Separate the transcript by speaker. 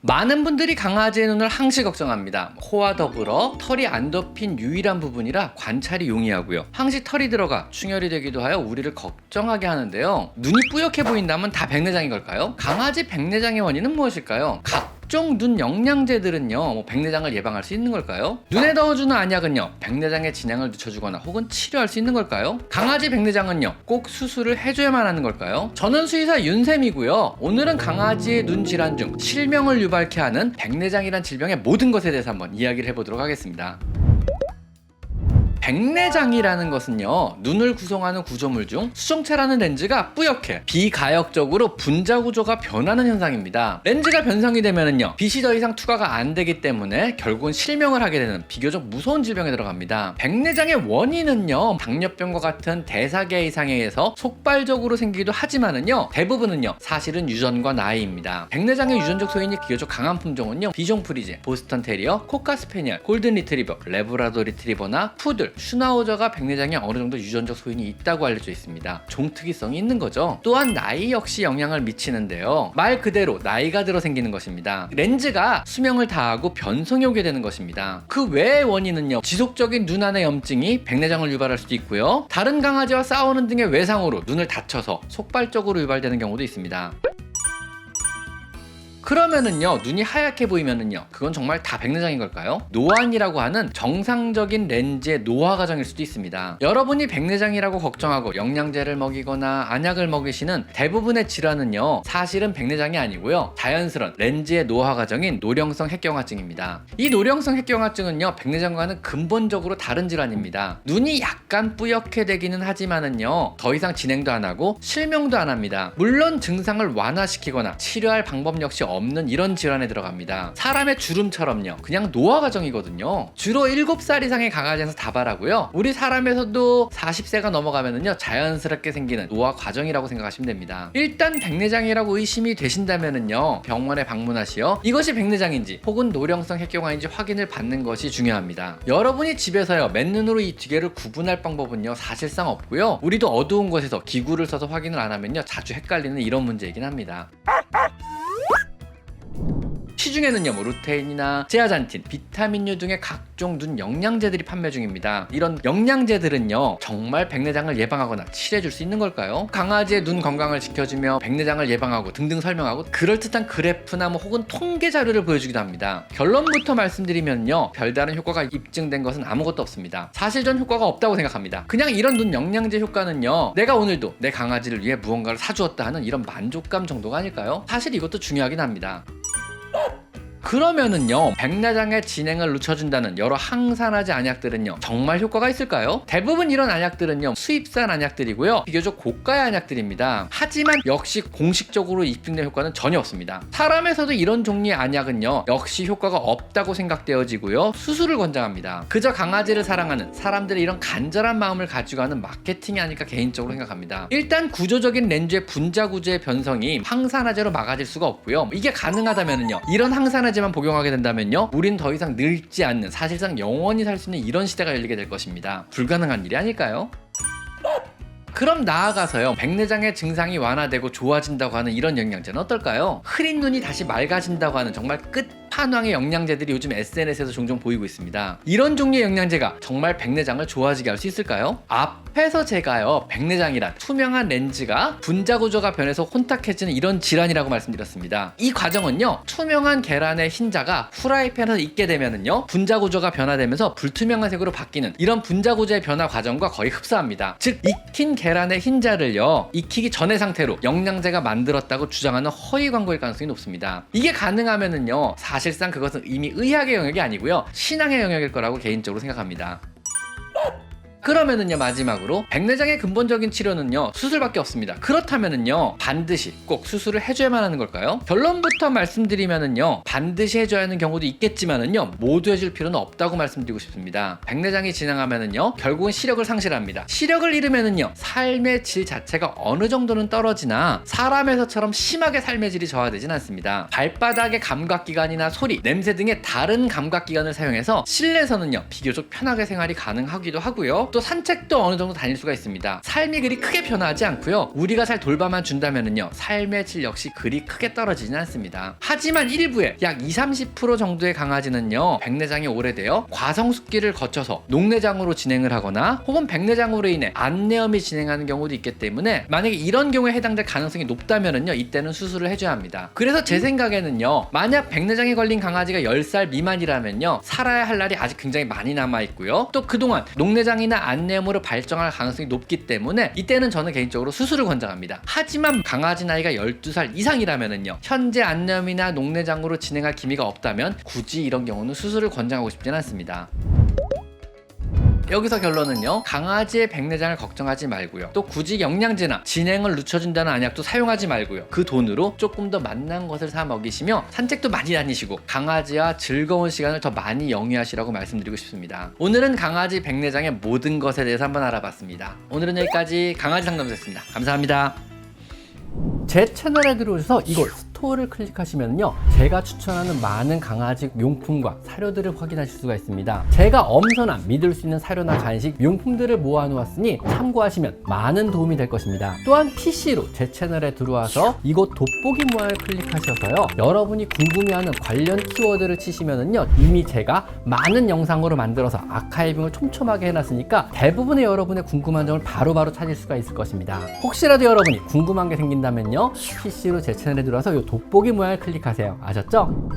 Speaker 1: 많은 분들이 강아지의 눈을 항시 걱정합니다. 코와 더불어 털이 안 덮인 유일한 부분이라 관찰이 용이하고요. 항시 털이 들어가 충혈이 되기도 하여 우리를 걱정하게 하는데요. 눈이 뿌옇게 보인다면 다 백내장인 걸까요? 강아지 백내장의 원인은 무엇일까요? 각종 눈 영양제들은요, 백내장을 예방할 수 있는 걸까요? 눈에 넣어주는 안약은요, 백내장의 진행을 늦춰주거나 혹은 치료할 수 있는 걸까요? 강아지 백내장은요, 꼭 수술을 해줘야만 하는 걸까요? 저는 수의사 윤쌤이고요. 오늘은 강아지의 눈 질환 중 실명을 유발케 하는 백내장이란 질병의 모든 것에 대해서 한번 이야기를 해보도록 하겠습니다. 백내장이라는 것은요, 눈을 구성하는 구조물 중 수정체라는 렌즈가 뿌옇게 비가역적으로 분자 구조가 변하는 현상입니다. 렌즈가 변성이 되면은요, 빛이 더 이상 투과가 안 되기 때문에 결국은 실명을 하게 되는 비교적 무서운 질병에 들어갑니다. 백내장의 원인은요, 당뇨병과 같은 대사계 이상에 의해서 속발적으로 생기기도 하지만은요, 대부분은요, 사실은 유전과 나이입니다. 백내장의 유전적 소인이 비교적 강한 품종은요, 비숑 프리제, 보스턴 테리어, 코카 스패니얼, 골든 리트리버, 레브라도 리트리버나 푸들, 슈나우저가 백내장에 어느 정도 유전적 소인이 있다고 알려져 있습니다. 종특이성이 있는 거죠. 또한 나이 역시 영향을 미치는데요. 말 그대로 나이가 들어 생기는 것입니다. 렌즈가 수명을 다하고 변성이 오게 되는 것입니다. 그 외의 원인은요, 지속적인 눈 안의 염증이 백내장을 유발할 수도 있고요, 다른 강아지와 싸우는 등의 외상으로 눈을 다쳐서 속발적으로 유발되는 경우도 있습니다. 그러면은요, 눈이 하얗게 보이면은요, 그건 정말 다 백내장인 걸까요? 노안이라고 하는 정상적인 렌즈의 노화 과정일 수도 있습니다. 여러분이 백내장이라고 걱정하고 영양제를 먹이거나 안약을 먹이시는 대부분의 질환은요, 사실은 백내장이 아니고요, 자연스러운 렌즈의 노화 과정인 노령성 핵경화증입니다. 이 노령성 핵경화증은요, 백내장과는 근본적으로 다른 질환입니다. 눈이 약간 뿌옇게 되기는 하지만은요, 더 이상 진행도 안 하고 실명도 안 합니다. 물론 증상을 완화시키거나 치료할 방법 역시 없는 이런 질환에 들어갑니다. 사람의 주름처럼요, 그냥 노화 과정이거든요. 주로 7살 이상의 강아지에서 다발하고요, 우리 사람에서도 40세가 넘어가면은요, 자연스럽게 생기는 노화 과정이라고 생각하시면 됩니다. 일단 백내장이라고 의심이 되신다면은요, 병원에 방문하시어 이것이 백내장인지 혹은 노령성 핵경화인지 확인을 받는 것이 중요합니다. 여러분이 집에서요, 맨눈으로 이 두 개를 구분할 방법은요, 사실상 없고요, 우리도 어두운 곳에서 기구를 써서 확인을 안 하면요, 자주 헷갈리는 이런 문제이긴 합니다. 시중에는요, 루테인이나 제아잔틴, 비타민류 등의 각종 눈 영양제들이 판매 중입니다. 이런 영양제들은요, 정말 백내장을 예방하거나 치료해줄 수 있는 걸까요? 강아지의 눈 건강을 지켜주며 백내장을 예방하고 등등 설명하고 그럴듯한 그래프나 혹은 통계 자료를 보여주기도 합니다. 결론부터 말씀드리면요, 별다른 효과가 입증된 것은 아무것도 없습니다. 사실 전 효과가 없다고 생각합니다. 그냥 이런 눈 영양제 효과는요, 내가 오늘도 내 강아지를 위해 무언가를 사주었다 하는 이런 만족감 정도가 아닐까요? 사실 이것도 중요하긴 합니다. 그러면은요, 백내장의 진행을 늦춰준다는 여러 항산화제 안약들은요, 정말 효과가 있을까요? 대부분 이런 안약들은요, 수입산 안약들이고요, 비교적 고가의 안약들입니다. 하지만 역시 공식적으로 입증된 효과는 전혀 없습니다. 사람에서도 이런 종류의 안약은요, 역시 효과가 없다고 생각되어지고요, 수술을 권장합니다. 그저 강아지를 사랑하는 사람들의 이런 간절한 마음을 가지고 하는 마케팅이 아닐까 개인적으로 생각합니다. 일단 구조적인 렌즈의 분자 구조의 변성이 항산화제로 막아질 수가 없고요, 이게 가능하다면은요, 이런 항산화제만 복용하게 된다면요, 우린 더 이상 늙지 않는, 사실상 영원히 살 수 있는 이런 시대가 열리게 될 것입니다. 불가능한 일이 아닐까요? 그럼 나아가서요, 백내장의 증상이 완화되고 좋아진다고 하는 이런 영양제는 어떨까요? 흐린 눈이 다시 맑아진다고 하는 정말 끝판왕의 영양제들이 요즘 SNS에서 종종 보이고 있습니다. 이런 종류의 영양제가 정말 백내장을 좋아지게 할 수 있을까요? 앞에서 제가요, 백내장이란 투명한 렌즈가 분자 구조가 변해서 혼탁해지는 이런 질환이라고 말씀드렸습니다. 이 과정은요, 투명한 계란의 흰자가 후라이팬에서 익게 되면은요, 분자 구조가 변화되면서 불투명한 색으로 바뀌는 이런 분자 구조의 변화 과정과 거의 흡사합니다. 즉, 익힌 계란의 흰자를요, 익히기 전의 상태로 영양제가 만들었다고 주장하는 허위 광고일 가능성이 높습니다. 이게 가능하면은요, 사실상 그것은 이미 의학의 영역이 아니고요, 신앙의 영역일 거라고 개인적으로 생각합니다. 그러면은요, 마지막으로 백내장의 근본적인 치료는요, 수술밖에 없습니다. 그렇다면은요, 반드시 꼭 수술을 해줘야만 하는 걸까요? 결론부터 말씀드리면은요, 반드시 해줘야 하는 경우도 있겠지만은요, 모두 해줄 필요는 없다고 말씀드리고 싶습니다. 백내장이 진행하면은요, 결국은 시력을 상실합니다. 시력을 잃으면은요, 삶의 질 자체가 어느 정도는 떨어지나 사람에서처럼 심하게 삶의 질이 저하되진 않습니다. 발바닥의 감각기관이나 소리, 냄새 등의 다른 감각기관을 사용해서 실내에서는요, 비교적 편하게 생활이 가능하기도 하고요, 또 또 산책도 어느 정도 다닐 수가 있습니다. 삶이 그리 크게 변하지 않고요. 우리가 잘 돌봐만 준다면은요, 삶의 질 역시 그리 크게 떨어지지는 않습니다. 하지만 일부의 약 20-30% 정도의 강아지는요, 백내장이 오래되어 과성숙기를 거쳐서 녹내장으로 진행을 하거나 혹은 백내장으로 인해 안내염이 진행하는 경우도 있기 때문에 만약에 이런 경우에 해당될 가능성이 높다면은요, 이때는 수술을 해줘야 합니다. 그래서 제 생각에는요, 만약 백내장에 걸린 강아지가 10살 미만이라면요, 살아야 할 날이 아직 굉장히 많이 남아있고요, 또 그동안 녹내장이나 안내염으로 발정할 가능성이 높기 때문에 이때는 저는 개인적으로 수술을 권장합니다. 하지만 강아지 나이가 12살 이상이라면은요, 현재 안내염이나 녹내장으로 진행할 기미가 없다면 굳이 이런 경우는 수술을 권장하고 싶지는 않습니다. 여기서 결론은요, 강아지의 백내장을 걱정하지 말고요, 또 굳이 영양제나 진행을 늦춰준다는 안약도 사용하지 말고요, 그 돈으로 조금 더 맛난 것을 사 먹이시며 산책도 많이 다니시고 강아지와 즐거운 시간을 더 많이 영위하시라고 말씀드리고 싶습니다. 오늘은 강아지 백내장의 모든 것에 대해서 한번 알아봤습니다. 오늘은 여기까지 강아지 상담소였습니다. 감사합니다. 제 채널에 들어오셔서 이곳 스토어를 클릭하시면요, 제가 추천하는 많은 강아지 용품과 사료들을 확인하실 수가 있습니다. 제가 엄선한 믿을 수 있는 사료나 간식, 용품들을 모아놓았으니 참고하시면 많은 도움이 될 것입니다. 또한 PC로 제 채널에 들어와서 이곳 돋보기 모양을 클릭하셔서요, 여러분이 궁금해하는 관련 키워드를 치시면은요, 이미 제가 많은 영상으로 만들어서 아카이빙을 촘촘하게 해놨으니까 대부분의 여러분의 궁금한 점을 바로바로 찾을 수가 있을 것입니다. 혹시라도 여러분이 궁금한 게 생긴다면요, PC로 제 채널에 들어와서 이 돋보기 모양을 클릭하세요. 아셨죠?